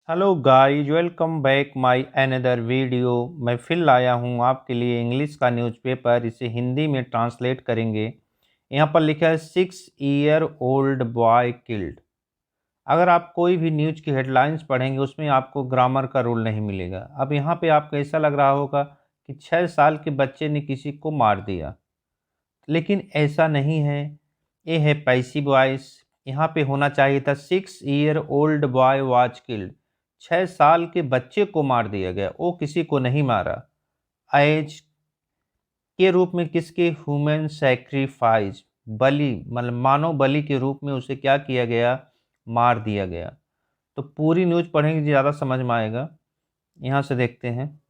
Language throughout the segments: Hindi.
Hello guys, welcome back my another video. मैं फिर लाया हूँ आपके लिए इंग्लिश का न्यूज़पेपर। इसे हिंदी में ट्रांसलेट करेंगे। यहाँ पर लिखा है 6 ईयर ओल्ड बॉय किल्ड। अगर आप कोई भी न्यूज़ की हेडलाइंस पढ़ेंगे उसमें आपको ग्रामर का रूल नहीं मिलेगा। अब यहाँ पे आपको ऐसा लग रहा होगा कि 6 साल के बच्चे ने किसी को मार दिया, लेकिन ऐसा नहीं है। ये है पैसिव वॉइस। यहाँ पे होना चाहिए था 6 year old boy was killed. 6 साल के बच्चे को मार दिया गया, वो किसी को नहीं मारा। एज के रूप में किसके? ह्यूमन सैक्रिफाइस, बलि, मतलब मानव बलि के रूप में उसे क्या किया गया? मार दिया गया। तो पूरी न्यूज पढ़ेंगे ज़्यादा समझ में आएगा। यहाँ से देखते हैं।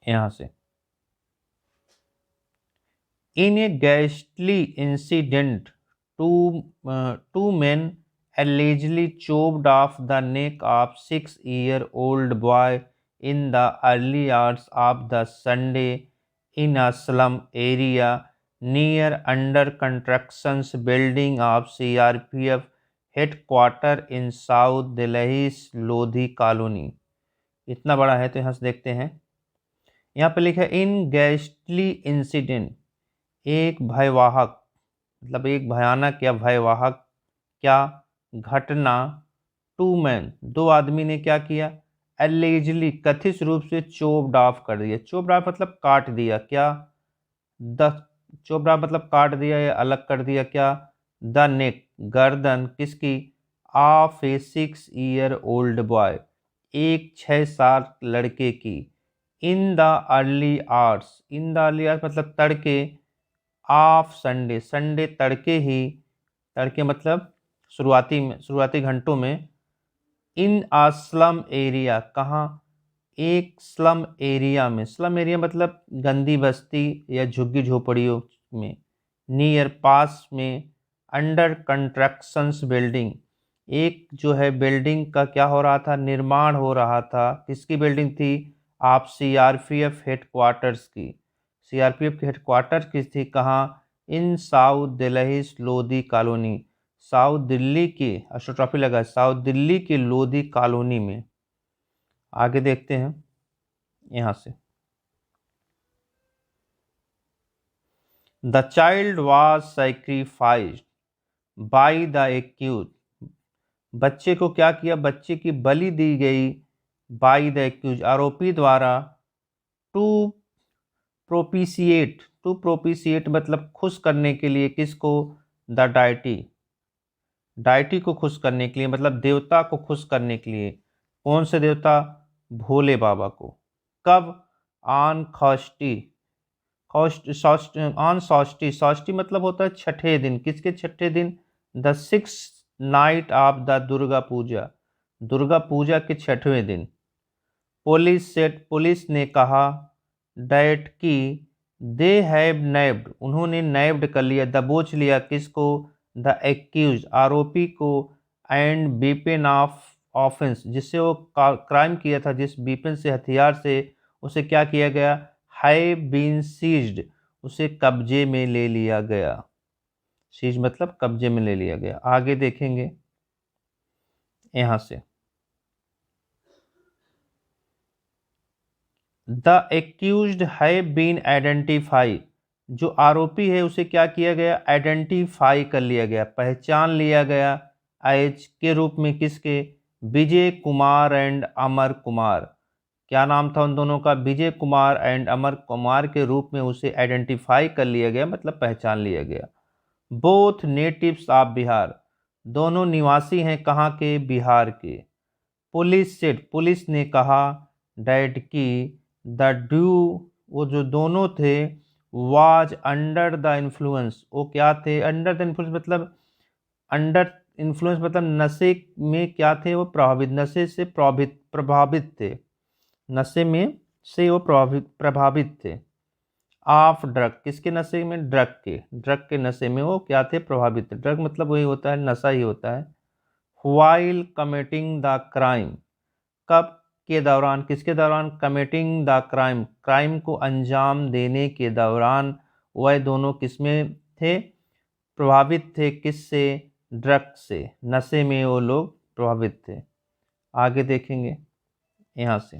यहाँ से, In a ghastly incident, two men allegedly chopped off the neck of 6-year-old boy in the early hours of the Sunday in a slum area near under constructions building of CRPF headquarter in South Delhi's Lodhi colony। इतना बड़ा है तो यहाँ से देखते हैं। यहाँ पे लिखा है इन गैस्टली इंसिडेंट, एक भयवाहक, मतलब एक भयानक या भयवाहक क्या घटना। टू मैन, दो आदमी ने क्या किया? एलिजिली, कथित रूप से चोप्ड ऑफ कर दिया। चोप्ड ऑफ मतलब काट दिया। क्या? द चोप्ड ऑफ मतलब काट दिया या अलग कर दिया। क्या? द नेक, गर्दन किसकी? Of A 6 year old boy, एक 6 साल लड़के की। In the early hours, in the early hours मतलब तड़के। ऑफ संडे, संडे तड़के ही, तड़के मतलब शुरुआती में, शुरुआती घंटों में। इन आ स्लम एरिया, कहाँ? एक स्लम एरिया में। स्लम एरिया मतलब गंदी बस्ती या झुग्गी झोपड़ियों में। नियर, पास में। अंडर कंस्ट्रक्शंस बिल्डिंग, एक जो है बिल्डिंग का क्या हो रहा था? निर्माण हो रहा था। किसकी बिल्डिंग थी? आप सीआरपीएफ हेडक्वार्टर्स की। सीआरपीएफ के हेडक्वार्टर की थी कहाँ? In south Delhi Lodhi colony, south Delhi की, एस्ट्रोट्रॉफी लगा है, साउथ दिल्ली की लोधी कॉलोनी में। आगे देखते हैं यहाँ से। The child was sacrificed by the accused, बच्चे को क्या किया? बच्चे की बलि दी गई। बाय द एक्यूज, आरोपी द्वारा। टू प्रोपिशिएट, टू प्रोपिशिएट मतलब खुश करने के लिए। किसको? द डाइटी, डाइटी को खुश करने के लिए, मतलब देवता को खुश करने के लिए। कौन से देवता? भोले बाबा को। कब? ऑन खष्टी, ऑन षष्ठी, षष्ठी मतलब होता है छठे दिन। किसके छठे दिन? The 6th night of the Durga Puja, Durga Puja के छठवें दिन। पुलिस सेट, पुलिस ने कहा। डैट की, दे हैव नैब्ड, उन्होंने नैब्ड कर लिया, दबोच लिया। किसको? द एक्यूज, आरोपी को। एंड बीपन ऑफ ऑफेंस, जिससे वो क्राइम किया था, जिस बीपन से, हथियार से उसे क्या किया गया? हैव बीन सीज्ड, उसे कब्जे में ले लिया गया। सीज मतलब कब्जे में ले लिया गया। आगे देखेंगे यहाँ से। The accused have been identify, जो आरोपी है उसे क्या किया गया? आइडेंटिफाई कर लिया गया, पहचान लिया गया। एज के रूप में किसके? विजय कुमार एंड अमर कुमार। क्या नाम था उन दोनों का? विजय कुमार एंड अमर कुमार के रूप में उसे आइडेंटिफाई कर लिया गया, मतलब पहचान लिया गया। बोथ नेटिव्स ऑफ बिहार, दोनों निवासी हैं कहाँ के? बिहार के। पुलिस सेड, पुलिस ने कहा। डैट की, द ड्यू, वो जो दोनों थे। वाज अंडर द इन्फ्लुएंस, वो क्या थे? अंडर द इन्फ्लुएंस मतलब, अंडर इन्फ्लुएंस मतलब नशे में क्या थे? वो प्रभावित, नशे से प्रभावित, प्रभावित थे। नशे में से वो प्रभावित, प्रभावित थे। ऑफ ड्रग, किसके नशे में? ड्रग के, ड्रग के नशे में वो क्या थे? प्रभावित थे। ड्रग मतलब वही होता है, नशा ही होता है। व्हाइल कमिटिंग द क्राइम, कब के दौरान? किसके दौरान? कमिटिंग द क्राइम, क्राइम को अंजाम देने के दौरान वह दोनों किसमें थे? प्रभावित थे। किससे? ड्रग से, नशे में वो लोग प्रभावित थे। आगे देखेंगे यहाँ से,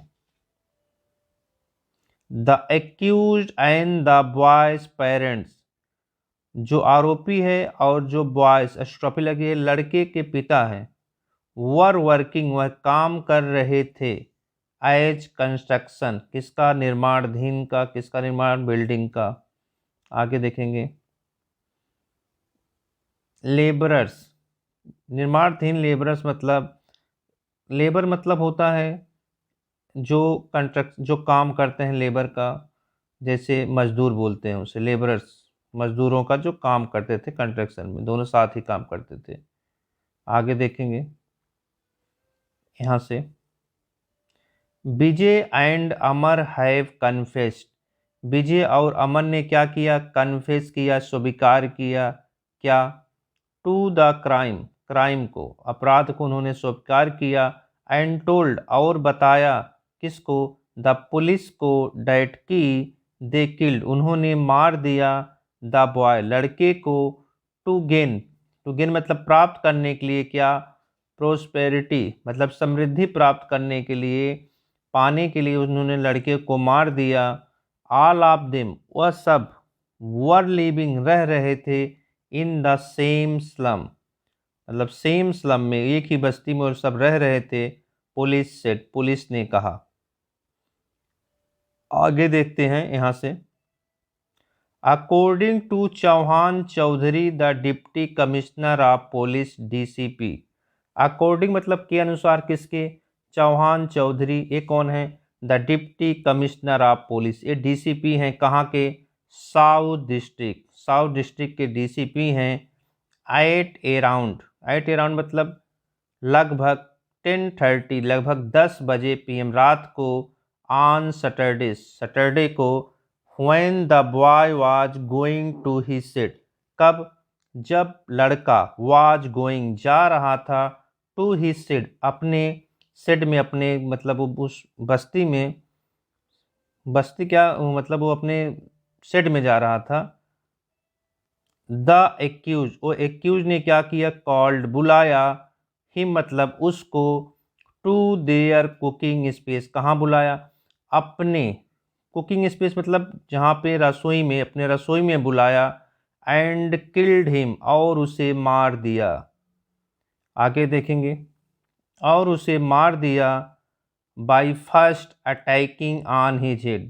the accused and the boys parents, जो आरोपी है और जो बॉयज स्ट्रॉपी लगी है लड़के के पिता हैं, वर वर्किंग वह काम कर रहे थे, एज कंस्ट्रक्शन किसका, निर्माणाधीन का, किसका निर्माण, बिल्डिंग का। आगे देखेंगे लेबरर्स, निर्माणाधीन लेबरर्स मतलब, लेबर मतलब होता है जो कंस्ट्रक्ट जो काम करते हैं लेबर का, जैसे मजदूर बोलते हैं उसे लेबरर्स, मजदूरों का जो काम करते थे कंस्ट्रक्शन में, दोनों साथ ही काम करते थे। आगे देखेंगे यहाँ से, विजय एंड अमर हैव कन्फेस्ड, विजय और अमर ने क्या किया, कन्फेस किया, स्वीकार किया, क्या, टू द क्राइम, क्राइम को, अपराध को उन्होंने स्वीकार किया, एंड टोल्ड और बताया, किसको, द पुलिस को, डैट की दे किल्ड उन्होंने मार दिया, द बॉय लड़के को, टू गेन, टू गेन मतलब प्राप्त करने के लिए, क्या, प्रोस्पेरिटी मतलब समृद्धि प्राप्त करने के लिए, पाने के लिए उन्होंने लड़के को मार दिया। ऑल ऑफ देम वह सब, वर लिविंग रह रहे थे, इन द सेम स्लम मतलब सेम स्लम में, एक ही बस्ती में और सब रह रहे थे, पुलिस सेड पुलिस ने कहा। आगे देखते हैं यहाँ से, according to Chauhan Chaudhary the deputy commissioner of police DCP, according मतलब के अनुसार, किसके, चौहान चौधरी, ये कौन है, the deputy commissioner of police, ये डीसीपी हैं कहाँ के, साउथ डिस्ट्रिक्ट, साउथ डिस्ट्रिक्ट के डीसीपी हैं, एट अराउंड मतलब लगभग 10:30 लगभग 10 बजे पीएम रात को, ऑन सैटरडे सैटरडे को, when the boy was going to his seat, कब, जब लड़का was going जा रहा था, to his seat अपने सेट में, अपने मतलब उस बस्ती में, बस्ती क्या मतलब वो अपने सेट में जा रहा था, द एक्यूज वो एक्यूज ने क्या किया, कॉल्ड बुलाया, हिम मतलब उसको, टू देयर कुकिंग स्पेस कहाँ बुलाया, अपने कुकिंग स्पेस मतलब जहाँ पे रसोई में, अपने रसोई में बुलाया, एंड किल्ड हिम और उसे मार दिया। आगे देखेंगे, और उसे मार दिया, by first attacking on his head,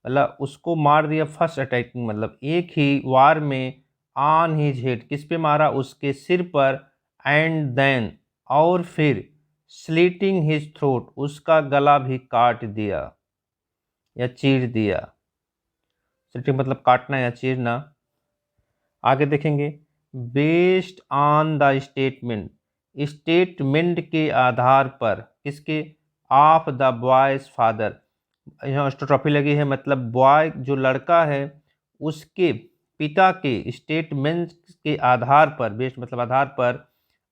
मतलब उसको मार दिया, फर्स्ट अटैकिंग मतलब एक ही वार में, ऑन हिज हेड किस पे मारा, उसके सिर पर, एंड देन और फिर, स्लीटिंग हिज थ्रोट उसका गला भी काट दिया या चीर दिया, स्लीटिंग मतलब काटना या चीरना। आगे देखेंगे, based on the statement, statement के आधार पर, किसके, ऑफ द बॉयज फादर, यहाँ स्ट्रोफी लगी है मतलब बॉय जो लड़का है उसके पिता के स्टेटमेंट के आधार पर, बेस्ड मतलब आधार पर,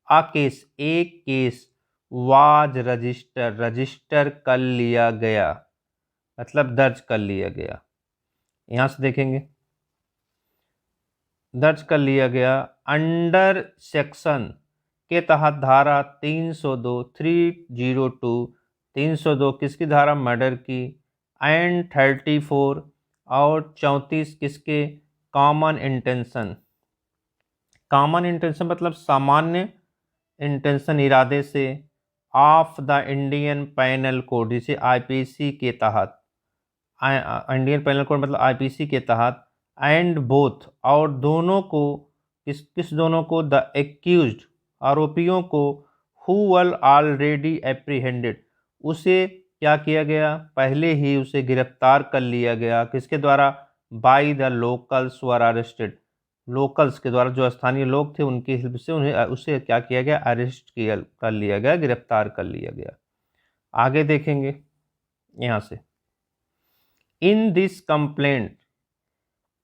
आ केस एक केस, वाज रजिस्टर कर लिया गया मतलब दर्ज कर लिया गया। यहाँ से देखेंगे, दर्ज कर लिया गया, अंडर सेक्शन के तहत धारा 302 302 302 किसकी धारा, मर्डर की, एंड 34 और 34 किसके, कॉमन इंटेंशन, कॉमन इंटेंशन मतलब सामान्य इंटेंशन इरादे से, of the Indian panel code जिसे आईपीसी के तहत, इंडियन पैनल कोड मतलब आईपीसी के तहत, एंड बोथ और दोनों को, किस किस दोनों को, द एक्यूज्ड आरोपियों को, हु वर ऑलरेडी एप्रीहेंडेड उसे क्या किया गया, पहले ही उसे गिरफ्तार कर लिया गया, किसके द्वारा, by the locals were arrested, locals के द्वारा जो स्थानीय लोग थे उनकी हेल्प से उन्हें उसे क्या किया गया, अरेस्ट किया कर लिया गया, गिरफ्तार कर लिया गया। आगे देखेंगे यहाँ से, in this complaint,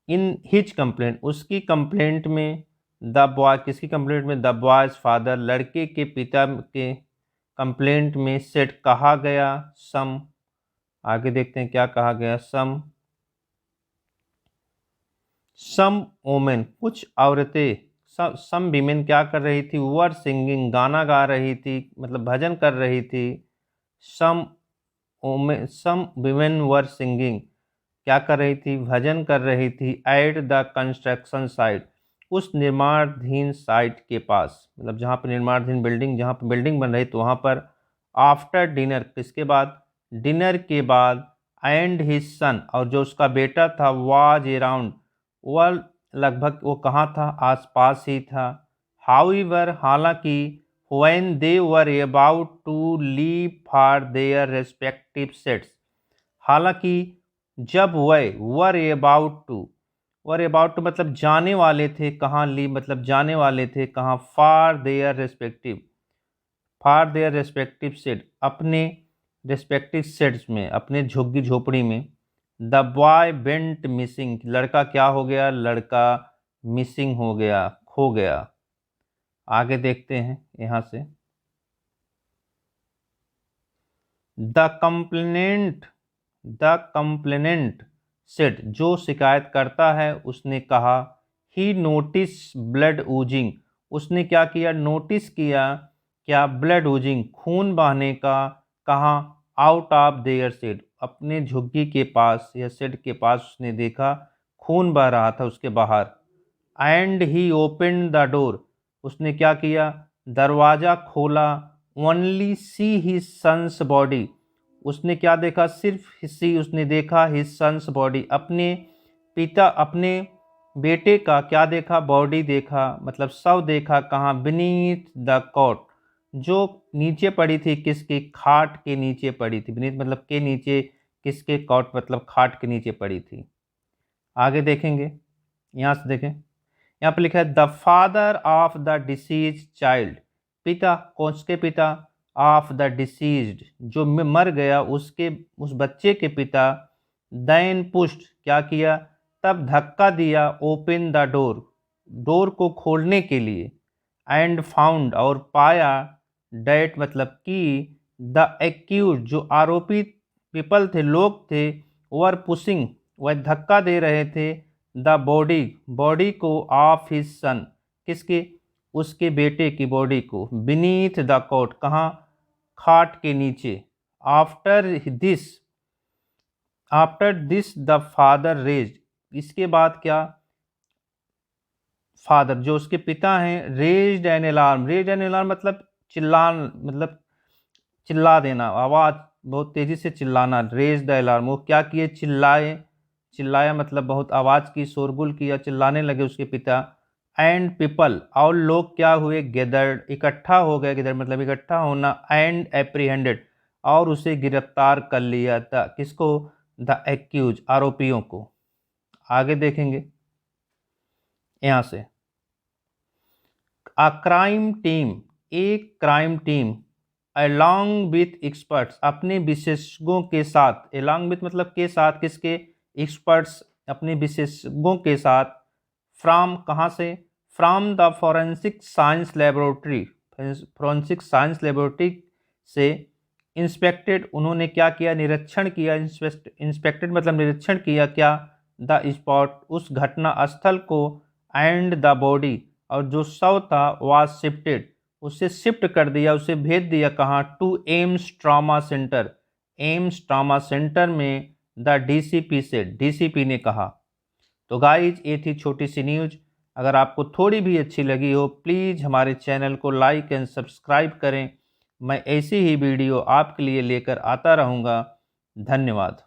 in his complaint उसकी कंप्लेंट में, द बॉय किसकी कंप्लेंट में, द बॉयज फादर लड़के के पिता के कंप्लेंट में, सेट कहा गया, सम, आगे देखते हैं क्या कहा गया, सम वोमेन कुछ औरतें, सम वीमेन क्या कर रही थी, वर सिंगिंग गाना गा रही थी, मतलब भजन कर रही थी। सम सम वीमेन वर सिंगिंग क्या कर रही थी, भजन कर रही थी। एट द कंस्ट्रक्शन साइट, उस निर्माणाधीन साइट के पास, मतलब जहाँ पर निर्माणाधीन बिल्डिंग, जहाँ पर बिल्डिंग बन रही तो वहाँ पर। आफ्टर डिनर, किसके बाद, डिनर के बाद। एंड हिज सन, और जो उसका बेटा था, वाज अराउंड, वह लगभग वो कहाँ था, आसपास ही था। हाउएवर, हालांकि, when they were about to leave for their respective sets, हालांकि जब वह वर अबाउट टू मतलब जाने वाले थे, कहाँ, लीव मतलब जाने वाले थे कहाँ, फॉर देयर रेस्पेक्टिव सेट, अपने रेस्पेक्टिव सेट्स में, अपने झुग्गी झोपड़ी में। द बॉय वेंट मिसिंग, लड़का क्या हो गया, लड़का मिसिंग हो गया, खो गया। आगे देखते हैं यहाँ से। द कंप्लेनेंट सेड, जो शिकायत करता है उसने कहा। ही नोटिस ब्लड ऊजिंग, उसने क्या किया, नोटिस किया क्या, ब्लड ऊजिंग, खून बहने का। कहाँ, आउट ऑफ देयर शेड, अपने झुग्गी के पास या शेड के पास उसने देखा खून बह रहा था उसके बाहर। And he open the door, उसने क्या किया, दरवाज़ा खोला। Only see his son's body, उसने क्या देखा, सिर्फ हिस्सी उसने देखा, हिज सन्स बॉडी, अपने बेटे का क्या देखा, बॉडी देखा, मतलब शव देखा। कहाँ, बीनीथ द कॉट, जो नीचे पड़ी थी, किसकी, खाट के नीचे पड़ी थी। बीनीथ मतलब के नीचे, किसके, कॉट मतलब खाट के नीचे पड़ी थी। आगे देखेंगे, यहाँ से देखें, यहाँ पे लिखा है the father of the disease child, पिता, कौन के पिता, ऑफ द डिसीज्ड, जो मर गया उसके, उस बच्चे के पिता। देन पुश्ड, क्या किया, तब धक्का दिया। ओपन द डोर, डोर को खोलने के लिए। एंड फाउंड, और पाया। डेट मतलब कि, द एक्यूज, जो आरोपित पीपल थे, लोग थे। वर पुशिंग, वह धक्का दे रहे थे। द बॉडी को, ऑफ हिज सन, किसके, उसके बेटे की बॉडी को। बीनीथ द कॉट, कहाँ, खाट के नीचे। After this the father raised, इसके बाद क्या, फादर जो उसके पिता हैं, रेज्ड एन अलार्म मतलब मतलब चिल्ला देना, आवाज बहुत तेजी से चिल्लाना। रेज द अलार्म, वो क्या किए, चिल्लाया मतलब बहुत आवाज की, शोरगुल किया, चिल्लाने लगे उसके पिता। एंड पीपल, और लोग क्या हुए, गेदर्ड, इकट्ठा हो गए, गेदर मतलब इकट्ठा होना। एंड एप्रीहेंडेड, और उसे गिरफ्तार कर लिया था, किसको, द एक्यूज, आरोपियों को। आगे देखेंगे यहाँ से। एक crime team along with experts, अपने विशेषज्ञों के साथ, अलॉन्ग विथ मतलब के साथ, किसके, एक्सपर्ट्स, अपने विशेषज्ञों के साथ। फ्रॉम, कहाँ से, from the forensic science laboratory से। इंस्पेक्टेड, उन्होंने क्या किया, निरीक्षण किया। इंस्पेक्टेड मतलब निरीक्षण किया क्या, द स्पॉट, उस घटना स्थल को। एंड द बॉडी, और जो शव था, वाज शिफ्टेड, उसे शिफ्ट कर दिया, उसे भेज दिया कहाँ, टू एम्स ट्रॉमा सेंटर में। द डीसीपी से, डीसीपी ने कहा। तो गाइज, ये थी छोटी सी न्यूज। अगर आपको थोड़ी भी अच्छी लगी हो, प्लीज़ हमारे चैनल को लाइक एंड सब्सक्राइब करें। मैं ऐसी ही वीडियो आपके लिए लेकर आता रहूँगा। धन्यवाद।